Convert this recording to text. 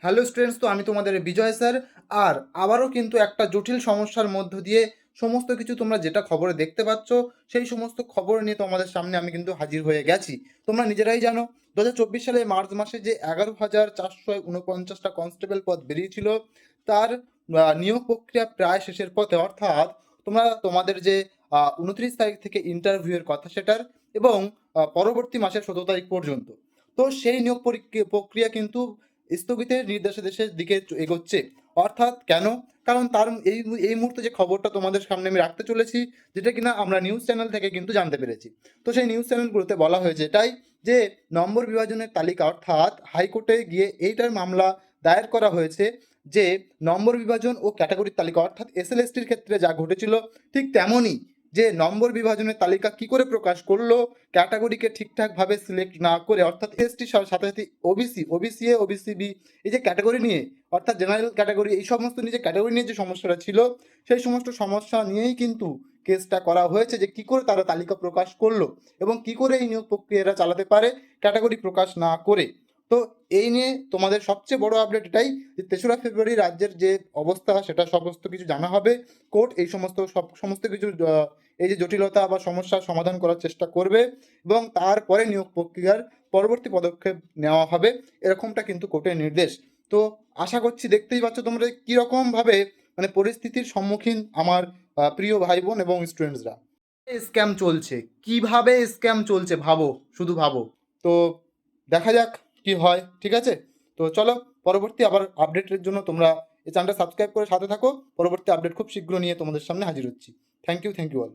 Hello students, তো আমি তোমাদের বিজয় স্যার। আর আবারও কিন্তু একটা জটিল সমস্যার মধ্য দিয়ে সমস্ত কিছু তোমরা যেটা খবরে দেখতে পাচ্ছ সেই সমস্ত খবর নিয়ে তোমাদের সামনে আমি কিন্তু হাজির হয়ে গেছি। তোমরা নিজেরাই জানো 2024 সালে মার্চ মাসে যে 11,449টা কনস্টেবল পদ বেরিয়েছিল তার নিয়োগ প্রক্রিয়া প্রায় শেষের পথে। অর্থাৎ তোমরা তোমাদের যে 29 তারিখ থেকে ইন্টারভিউয়ের কথা সেটার, এবং পরবর্তী মাসের 17 তারিখ পর্যন্ত। তো সেই নিয়োগ প্রক্রিয়া কিন্তু স্থগিতের নির্দেশের দিকে এগোচ্ছে। অর্থাৎ কেন? কারণ তার এই এই মুহূর্তে যে খবরটা তোমাদের সামনে আমি রাখতে চলেছি, যেটা কিনা আমরা নিউজ চ্যানেল থেকে কিন্তু জানতে পেরেছি। তো সেই নিউজ চ্যানেলগুলোতে বলা হয়েছে এটাই, যে নম্বর বিভাজনের তালিকা, অর্থাৎ হাইকোর্টে গিয়ে এইটার মামলা দায়ের করা হয়েছে যে নম্বর বিভাজন ও ক্যাটাগরির তালিকা, অর্থাৎ এসএলএসটির ক্ষেত্রে যা ঘটেছিল ঠিক তেমনই, যে নম্বর বিভাজনের তালিকা কি করে প্রকাশ করলো, ক্যাটাগরিকে ঠিকঠাকভাবে সিলেক্ট না করে, অর্থাৎ এসটির সাথে সাথে OBC, OBC A, OBC B, এই যে ক্যাটাগরি নিয়ে, অর্থাৎ জেনারেল ক্যাটাগরি, এই সমস্ত নিয়ে যে ক্যাটাগরি নিয়ে যে সমস্যাটা ছিল সেই সমস্ত সমস্যা নিয়েই কিন্তু কেসটা করা হয়েছে, যে কি করে তারা তালিকা প্রকাশ করলো এবং কি করে এই নিয়োগ প্রক্রিয়াটা চালাতে পারে ক্যাটাগরি প্রকাশ না করে। তো এই নিয়ে তোমাদের সবচেয়ে বড় আপডেট এটাই, যে 3রা ফেব্রুয়ারি রাজ্যের যে অবস্থা সেটা সমস্ত কিছু জানা হবে। কোর্ট এই সমস্ত কিছু এই যে জটিলতা বা সমস্যার সমাধান করার চেষ্টা করবে, এবং তারপরে নিয়োগ প্রক্রিয়ার পরবর্তী পদক্ষেপ নেওয়া হবে, এরকমটা কিন্তু কোর্টের নির্দেশ। তো আশা করছি, দেখতেই পাচ্ছ তোমরা কিরকম ভাবে মানে পরিস্থিতির সম্মুখীন আমার প্রিয় ভাই বোন এবং স্টুডেন্টসরা। স্ক্যাম চলছে, কিভাবে স্ক্যাম চলছে ভাবো, শুধু ভাবো। তো দেখা যাক কি হয়, ঠিক আছে? তো চলো, পরবর্তী আবার আপডেটের জন্য তোমরা এই চ্যানেলটা সাবস্ক্রাইব করে সাথে থাকো। পরবর্তী আপডেট খুব শীঘ্র নিয়ে তোমাদের সামনে হাজির হচ্ছি। Thank you all.